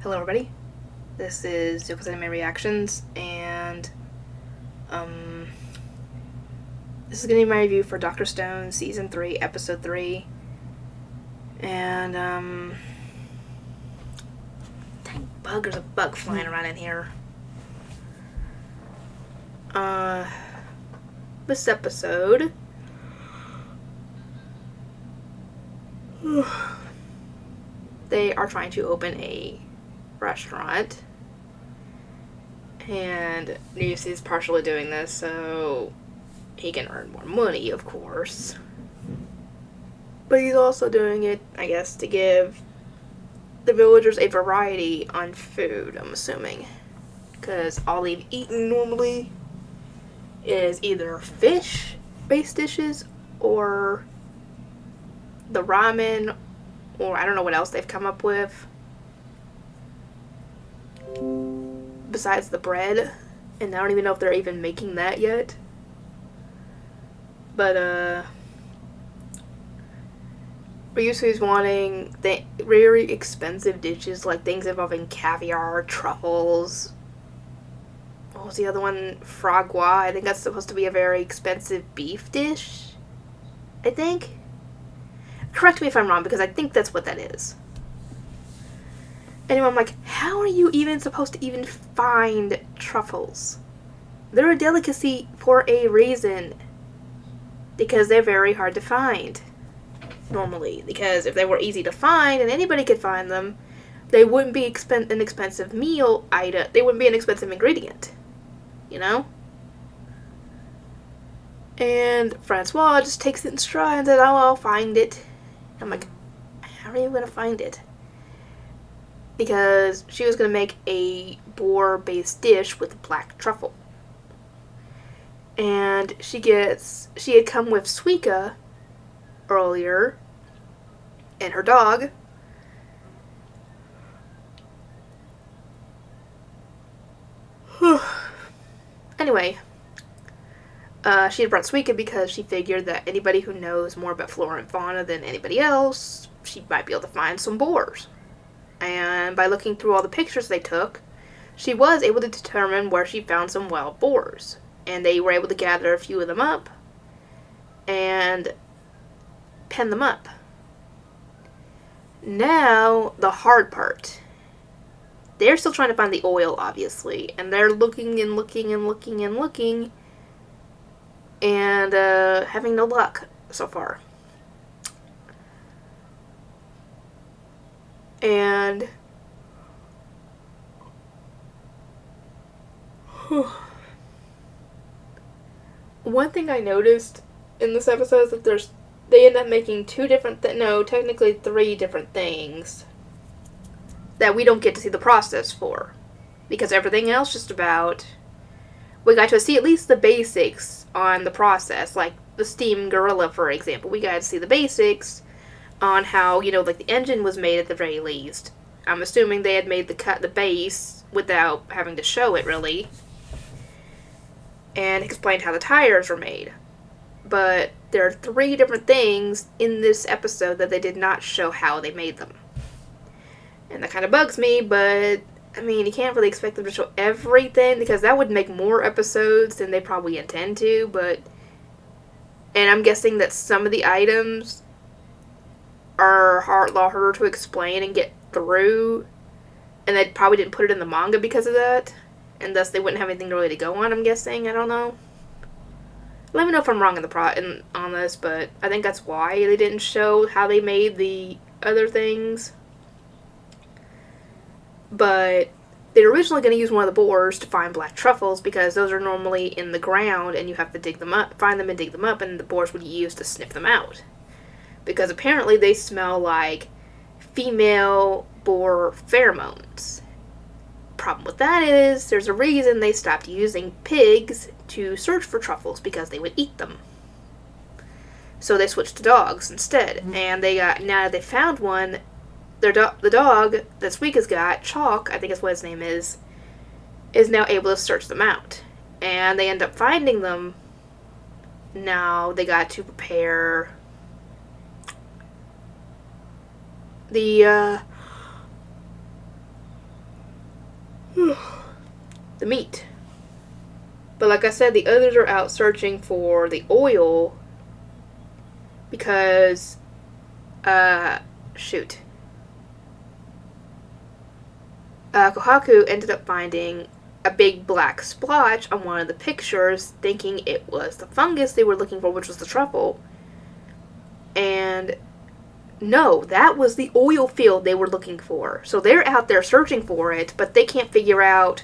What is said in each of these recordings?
Hello everybody, this is Yoko's Anime Reactions, and this is going to be my review for Dr. Stone Season 3, Episode 3, and dang bug, there's a bug flying around in here. This episode, they are trying to open a restaurant, and Newsy is partially doing this so he can earn more money, of course, but he's also doing it, I guess, to give the villagers a variety on food, I'm assuming, because all they've eaten normally is either fish-based dishes or the ramen, or I don't know what else they've come up with besides the bread, and I don't even know if they're even making that yet. But Ryusu's wanting the very expensive dishes, like things involving caviar, truffles. What was the other one? Frog gras. I think that's supposed to be a very expensive beef dish, I think. Correct me if I'm wrong, because I think that's what that is. Anyway, I'm like, how are you even supposed to even find truffles? They're a delicacy for a reason. Because they're very hard to find, normally. Because if they were easy to find and anybody could find them, they wouldn't be an expensive meal item. They wouldn't be an expensive ingredient, you know? And Francois just takes it in stride and says, oh, I'll find it. I'm like, how are you going to find it? Because she was going to make a boar-based dish with black truffle. And she had come with Suika earlier, and her dog. Anyway, she had brought Suika because she figured that anybody who knows more about flora and fauna than anybody else, she might be able to find some boars. And by looking through all the pictures they took, she was able to determine where she found some wild boars. And they were able to gather a few of them up and pen them up. Now, the hard part. They're still trying to find the oil, obviously. And they're looking and looking and looking and looking. And having no luck so far. And one thing I noticed in this episode is that they end up making technically 3 different things that we don't get to see the process for. Because everything else just about, we got to see at least the basics on the process. Like the steam gorilla, for example. We got to see the basics on how, like the engine was made at the very least. I'm assuming they had made the base without having to show it, really. And explained how the tires were made. But there are 3 different things in this episode that they did not show how they made them. And that kind of bugs me, but, I mean, you can't really expect them to show everything, because that would make more episodes than they probably intend to, and I'm guessing that some of the items are a lot harder to explain and get through, and they probably didn't put it in the manga because of that. And thus they wouldn't have anything really to go on, I'm guessing. I don't know. Let me know if I'm wrong on this, but I think that's why they didn't show how they made the other things. But they're originally going to use one of the boars to find black truffles, because those are normally in the ground and you have to dig them up, find them and dig them up, and the boars would use to sniff them out. Because apparently they smell like female boar pheromones. Problem with that is, there's a reason they stopped using pigs to search for truffles, because they would eat them. So they switched to dogs instead. And now that they found one, the dog that Suika's got, Chalk, I think is what his name is now able to search them out. And they end up finding them. Now they got to prepare the the meat. But like I said, the others are out searching for the oil because, Kohaku ended up finding a big black splotch on one of the pictures, thinking it was the fungus they were looking for, which was the truffle. And no, that was the oil field they were looking for. So they're out there searching for it, but they can't figure out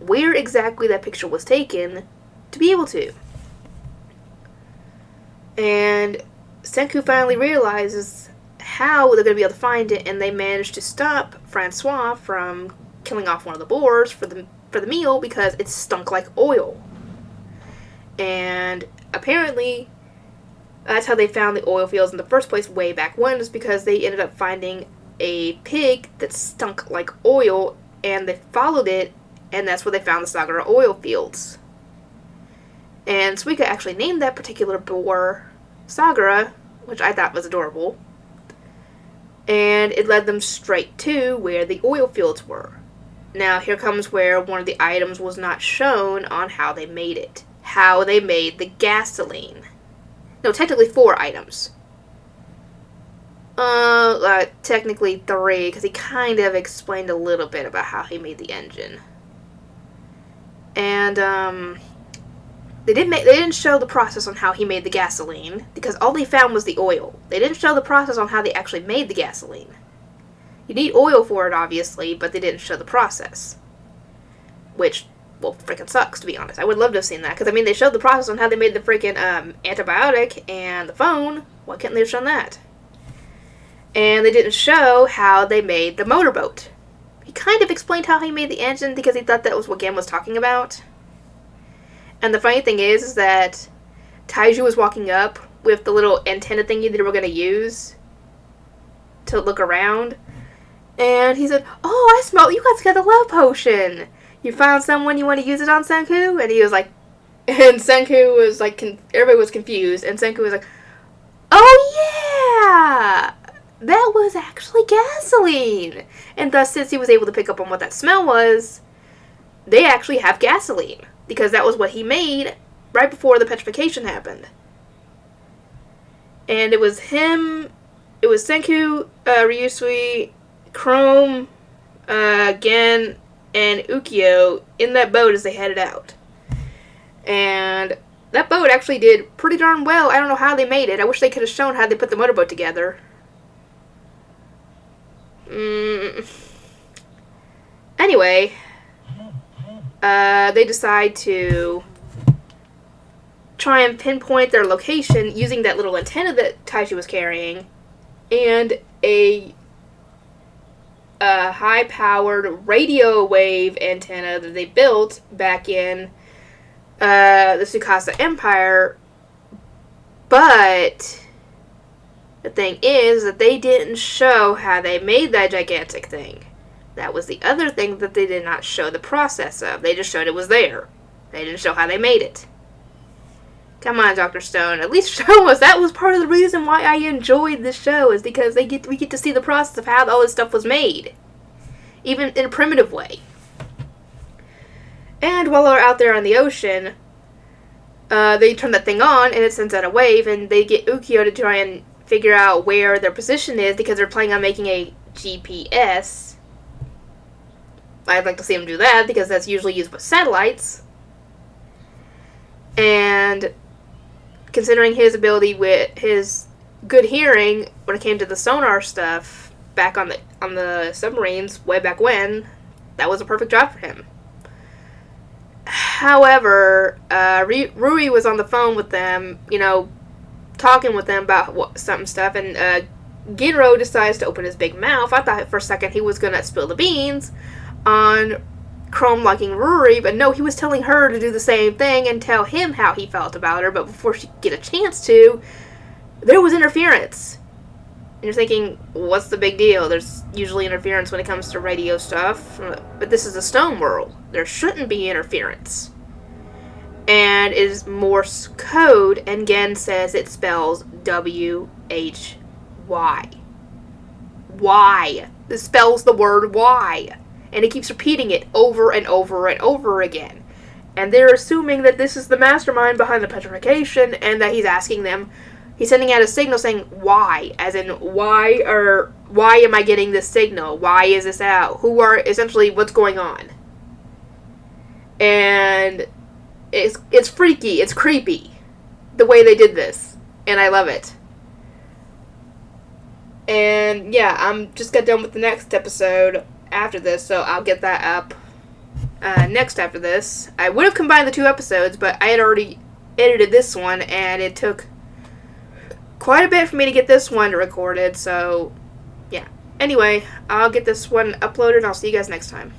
where exactly that picture was taken to be able to. And Senku finally realizes how they're going to be able to find it, and they manage to stop Francois from killing off one of the boars for the meal because it stunk like oil. And apparently that's how they found the oil fields in the first place way back when, is because they ended up finding a pig that stunk like oil, and they followed it, and that's where they found the Sagara oil fields. And Suika actually named that particular boar Sagara, which I thought was adorable. And it led them straight to where the oil fields were. Now, here comes where one of the items was not shown on how they made it. How they made the gasoline. No, technically 4 items. Technically 3, because he kind of explained a little bit about how he made the engine. And, they didn't show the process on how he made the gasoline, because all they found was the oil. They didn't show the process on how they actually made the gasoline. You need oil for it, obviously, but they didn't show the process. Which, well, freaking sucks, to be honest. I would love to have seen that, because, I mean, they showed the process on how they made the freaking, antibiotic and the phone. Why couldn't they have shown that? And they didn't show how they made the motorboat. He kind of explained how he made the engine, because he thought that was what Gam was talking about. And the funny thing is that Taiju was walking up with the little antenna thingy that they were going to use to look around. And he said, "Oh, I smell, you guys got the love potion. You found someone, you want to use it on Senku?" And he was like, and Senku was like, everybody was confused. And Senku was like, "Oh yeah, that was actually gasoline." And thus, since he was able to pick up on what that smell was, they actually have gasoline. Because that was what he made right before the petrification happened. And it was him, it was Senku, Ryusui, Chrome, Gen, and Ukyo in that boat as they headed out. And that boat actually did pretty darn well. I don't know how they made it. I wish they could have shown how they put the motorboat together. Anyway, they decide to try and pinpoint their location using that little antenna that Taiji was carrying and a high-powered radio wave antenna that they built back in the Tsukasa Empire. But the thing is that they didn't show how they made that gigantic thing. That was the other thing that they did not show the process of. They just showed it was there. They didn't show how they made it. Come on, Dr. Stone. At least show us. That was part of the reason why I enjoyed this show, is because we get to see the process of how all this stuff was made. Even in a primitive way. And while they're out there on the ocean, they turn that thing on and it sends out a wave, and they get Ukyo to try and figure out where their position is because they're planning on making a GPS. I'd like to see him do that, because that's usually used with satellites. And considering his ability with his good hearing when it came to the sonar stuff back on the submarines way back when, that was a perfect job for him. However, Rui was on the phone with them, talking with them about some stuff, and Ginro decides to open his big mouth. I thought for a second he was going to spill the beans on Chrome liking Ruri, but no, he was telling her to do the same thing and tell him how he felt about her, but before she could get a chance to, there was interference. And you're thinking, what's the big deal? There's usually interference when it comes to radio stuff, but this is a stone world. There shouldn't be interference. And it is Morse code, and Gen says it spells W-H-Y. Why? It spells the word Y. And he keeps repeating it over and over and over again. And they're assuming that this is the mastermind behind the petrification, and that he's sending out a signal saying, why? As in, why am I getting this signal? Why is this out? Essentially, what's going on? And it's freaky, it's creepy, the way they did this. And I love it. And yeah, I'm just got done with the next episode after this, so I'll get that up next after this. I would have combined the 2 episodes, but I had already edited this one, and it took quite a bit for me to get this one recorded, so yeah. Anyway, I'll get this one uploaded, and I'll see you guys next time.